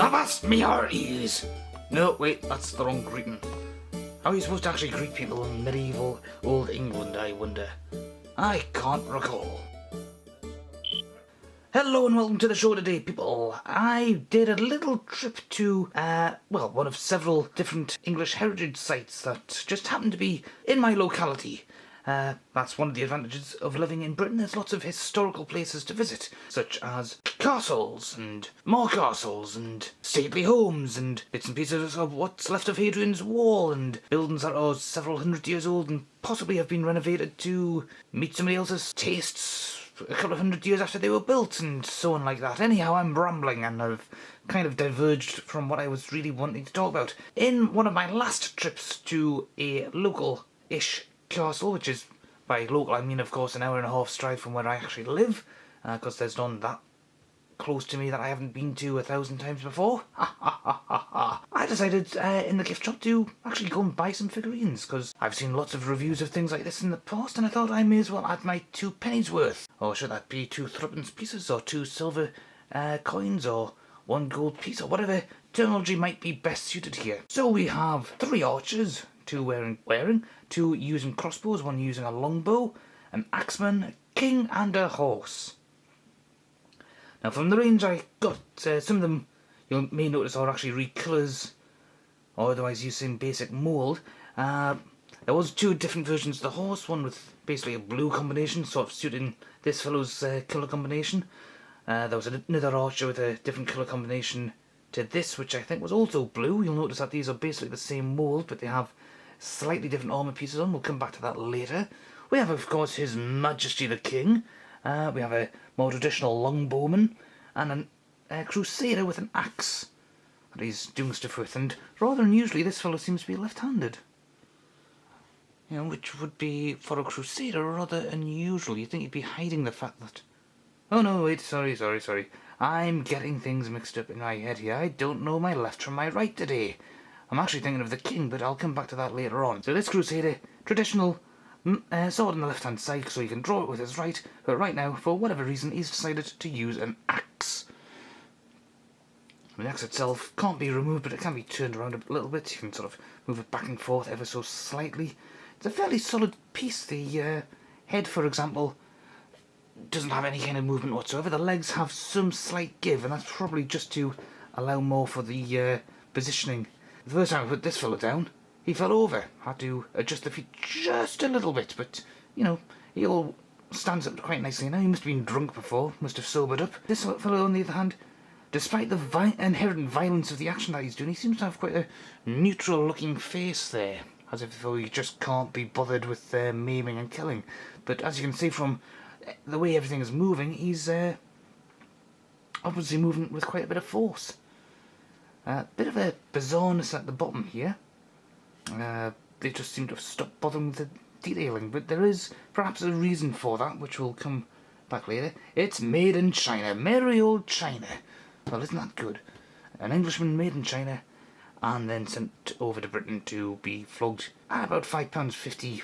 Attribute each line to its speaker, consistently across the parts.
Speaker 1: Avast me hearties! No, wait, that's the wrong greeting. How are you supposed to actually greet people in medieval old England, I wonder? I can't recall. Hello and welcome to the show today, people. I did a little trip to, one of several different English heritage sites that just happened to be in my locality. That's one of the advantages of living in Britain. There's lots of historical places to visit, such as castles and more castles and stately homes and bits and pieces of what's left of Hadrian's Wall and buildings that are several hundred years old and possibly have been renovated to meet somebody else's tastes a couple of hundred years after they were built and so on like that. Anyhow, I'm rambling and I've kind of diverged from what I was really wanting to talk about. In one of my last trips to a local-ish castle, which is, by local I mean of course an hour and a half's drive from where I actually live, because there's none that close to me that I haven't been to 1,000 times before. I decided in the gift shop to actually go and buy some figurines, because I've seen lots of reviews of things like this in the past and I thought I may as well add my 2 pennies worth. Or should that be 2 threepence pieces, or 2 silver coins, or 1 gold piece, or whatever terminology might be best suited here. So we have 3 archers, 2 wearing, 2 using crossbows, 1 using a longbow, an axeman, a king and a horse. Now from the range I got, some of them you may notice are actually recolours, or otherwise using basic mould. There was 2 different versions of the horse, one with basically a blue combination, sort of suiting this fellow's colour combination. There was another archer with a different colour combination to this, which I think was also blue. You'll notice that these are basically the same mould, but they have slightly different armour pieces on. We'll come back to that later. We have, of course, His Majesty the King. We have a more traditional longbowman and a crusader with an axe that he's doing stuff with, and rather unusually this fellow seems to be left-handed. You know, which would be, for a crusader, rather unusual. You'd think he'd be hiding the fact that... Oh no, wait, sorry. I'm getting things mixed up in my head here. I don't know my left from my right today. I'm actually thinking of the king, but I'll come back to that later on. So this crusader, traditional sword on the left-hand side so he can draw it with his right, but right now, for whatever reason, he's decided to use an axe. The axe itself can't be removed, but it can be turned around a little bit. You can sort of move it back and forth ever so slightly. It's a fairly solid piece. The head, for example, doesn't have any kind of movement whatsoever. The legs have some slight give, and that's probably just to allow more for the positioning. The first time I put this fellow down, he fell over. Had to adjust the feet just a little bit, but, you know, he all stands up quite nicely now. He must have been drunk before, must have sobered up. This fellow, on the other hand, despite the inherent violence of the action that he's doing, he seems to have quite a neutral-looking face there, as if though he just can't be bothered with maiming and killing. But as you can see from the way everything is moving, he's obviously moving with quite a bit of force. Bit of a bizarreness at the bottom here. They just seem to have stopped bothering with the detailing, but there is perhaps a reason for that, which will come back later. It's made in China. Merry old China. Well, isn't that good? An Englishman made in China and then sent over to Britain to be flogged at about £5.50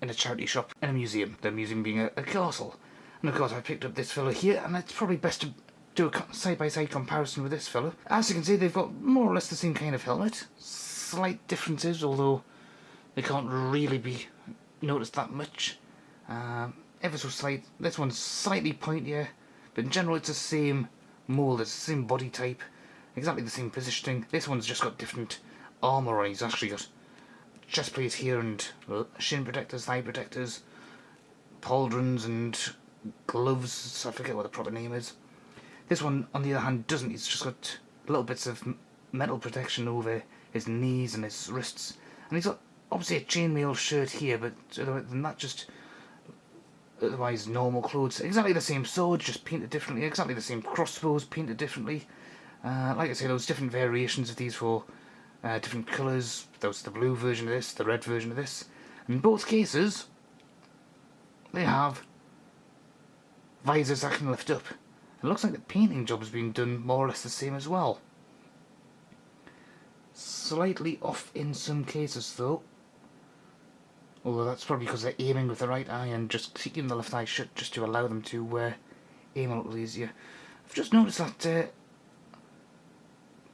Speaker 1: in a charity shop in a museum. The museum being a castle. And of course I picked up this fellow here, and it's probably best to do a side-by-side comparison with this fellow. As you can see, they've got more or less the same kind of helmet. Slight differences, although they can't really be noticed that much. Ever so slight. This one's slightly pointier, but in general it's the same mould, it's the same body type, exactly the same positioning. This one's just got different armour on. He's actually got chest plates here and shin protectors, thigh protectors, pauldrons and gloves. I forget what the proper name is. This one, on the other hand, doesn't. He's just got little bits of metal protection over his knees and his wrists. And he's got, obviously, a chainmail shirt here, but other than that, just otherwise normal clothes. Exactly the same sword, just painted differently. Exactly the same crossbows, painted differently. Like I say, those different variations of these for different colours. There was the blue version of this, the red version of this. In both cases, they have visors that can lift up. It looks like the painting job has been done more or less the same as well. Slightly off in some cases though. Although that's probably because they're aiming with the right eye and just keeping the left eye shut just to allow them to aim a little easier. I've just noticed that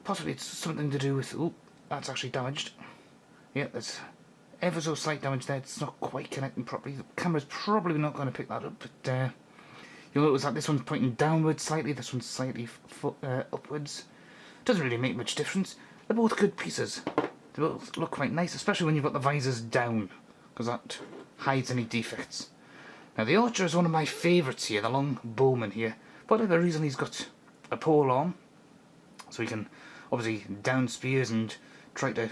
Speaker 1: Possibly it's something to do with... Oh, that's actually damaged. Yeah, there's ever so slight damage there. It's not quite connecting properly. The camera's probably not going to pick that up, but you'll notice that this one's pointing downwards slightly, this one's slightly upwards. Doesn't really make much difference. They're both good pieces. They both look quite nice, especially when you've got the visors down, because that hides any defects. Now the Archer is one of my favourites here, the long bowman here. For whatever reason he's got a pole arm, so he can obviously down spears and try to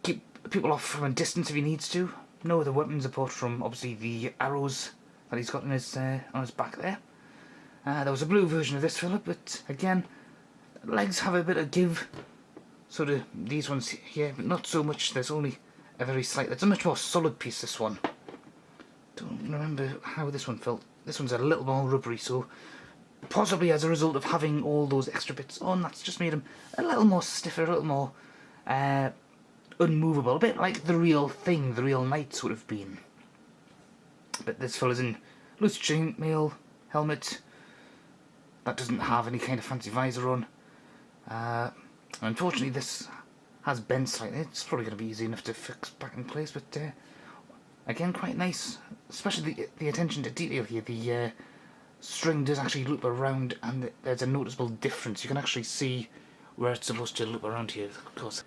Speaker 1: keep people off from a distance if he needs to. No other weapons apart from obviously the arrows that he's got in his, on his back there. There was a blue version of this fella, but again, legs have a bit of give. So do these ones here, but not so much. There's only a very slight... It's a much more solid piece, this one. Don't remember how this one felt. This one's a little more rubbery, so possibly as a result of having all those extra bits on, that's just made him a little more stiffer, a little more unmovable. A bit like the real thing, the real knights would have been. But this fella's in loose chainmail helmet. That doesn't have any kind of fancy visor on. Unfortunately, this has bent slightly. It's probably going to be easy enough to fix back in place, but again, quite nice. Especially the attention to detail here. The string does actually loop around, and there's a noticeable difference. You can actually see where it's supposed to loop around here, of course.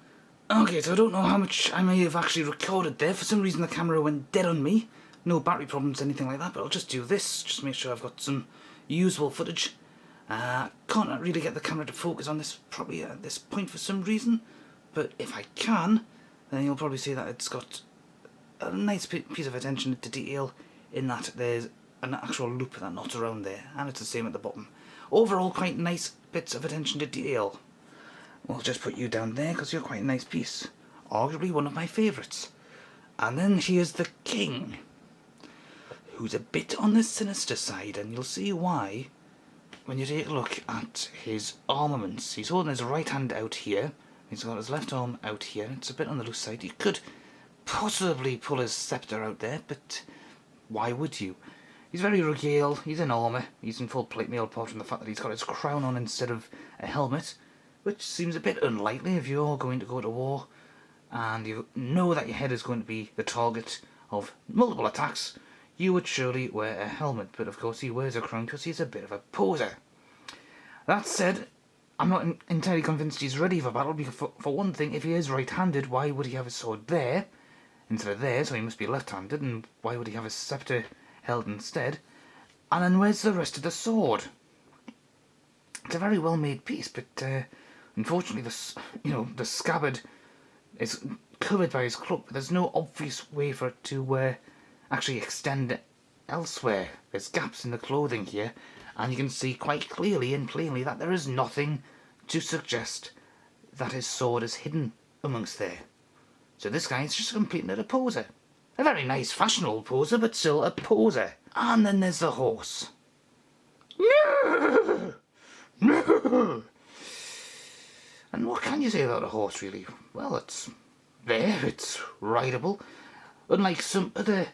Speaker 1: Okay, so I don't know how much I may have actually recorded there. For some reason, the camera went dead on me. No battery problems, anything like that, but I'll just do this. Just make sure I've got some usable footage. Can't really get the camera to focus on this probably at this point for some reason, but if I can, then you'll probably see that it's got a nice piece of attention to detail in that there's an actual loop that knot around there, and it's the same at the bottom. Overall, quite nice bits of attention to detail. We'll just put you down there because you're quite a nice piece. Arguably one of my favourites. And then here's the king, who's a bit on the sinister side, and you'll see why when you take a look at his armaments. He's holding his right hand out here, he's got his left arm out here. It's a bit on the loose side. He could possibly pull his sceptre out there, but why would you? He's very regaled, he's in armour, he's in full plate mail apart from the fact that he's got his crown on instead of a helmet, which seems a bit unlikely if you're going to go to war and you know that your head is going to be the target of multiple attacks. You would surely wear a helmet, but of course he wears a crown because he's a bit of a poser. That said, I'm not entirely convinced he's ready for battle, because for one thing, if he is right-handed, why would he have his sword there instead of there? So he must be left-handed, and why would he have his sceptre held instead? And then where's the rest of the sword? It's a very well-made piece, but unfortunately, the scabbard is covered by his cloak. But there's no obvious way for it to actually extend elsewhere. There's gaps in the clothing here, and you can see quite clearly and plainly that there is nothing to suggest that his sword is hidden amongst there. So this guy is just a complete and utter poser. A very nice fashionable poser, but still a poser. And then there's the horse. No! No! And what can you say about a horse, really? Well, it's there, it's rideable. Unlike some other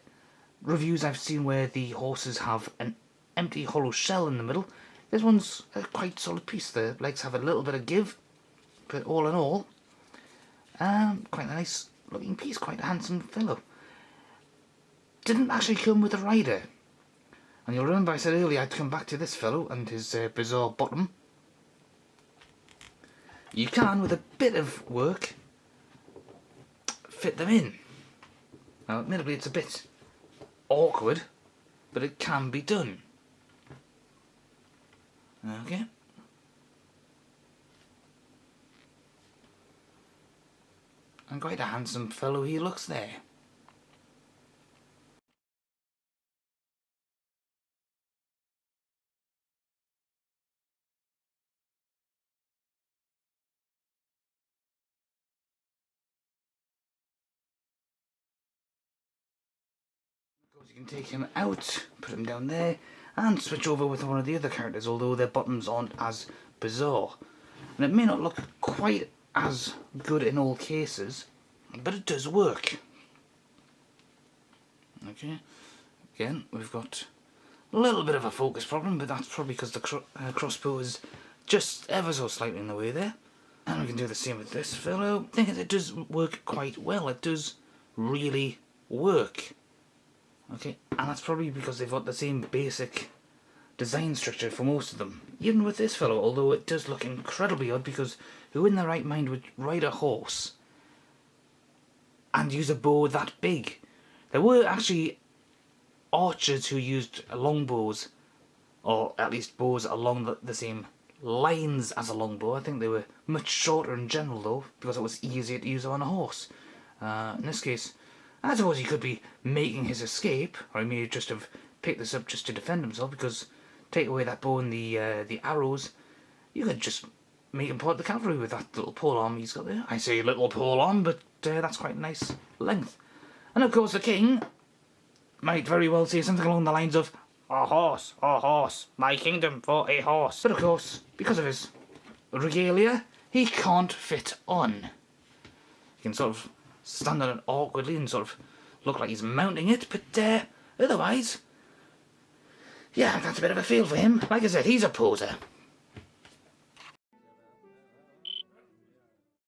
Speaker 1: reviews I've seen where the horses have an empty hollow shell in the middle, this one's a quite solid piece. The legs have a little bit of give, but all in all, quite a nice looking piece, quite a handsome fellow. Didn't actually come with a rider, and you'll remember I said earlier I'd come back to this fellow and his bizarre bottom. You can, with a bit of work, fit them in. Now admittedly it's a bit awkward, but it can be done. Okay. And quite a handsome fellow he looks there. Of course you can take him out, put him down there, and switch over with one of the other characters, although their bottoms aren't as bizarre. And it may not look quite as good in all cases, but it does work. Okay, again we've got a little bit of a focus problem, but that's probably because the crossbow is just ever so slightly in the way there. And we can do the same with this fellow. I think it does work quite well. It does really work. Okay, and that's probably because they've got the same basic design structure for most of them. Even with this fellow, although it does look incredibly odd, because who in their right mind would ride a horse and use a bow that big? There were actually archers who used longbows, or at least bows along the same lines as a longbow. I think they were much shorter in general though, because it was easier to use on a horse. In this case, I suppose he could be making his escape, or he may just have picked this up just to defend himself, because take away that bow and the arrows, you could just make him part of the cavalry with that little pole arm he's got there. I say little pole arm, but that's quite a nice length. And of course the king might very well say something along the lines of, a horse, my kingdom for a horse. But of course, because of his regalia, he can't fit on. He can sort of stand on it awkwardly and sort of look like he's mounting it, but otherwise, yeah, that's a bit of a fail for him. Like I said, he's a poser.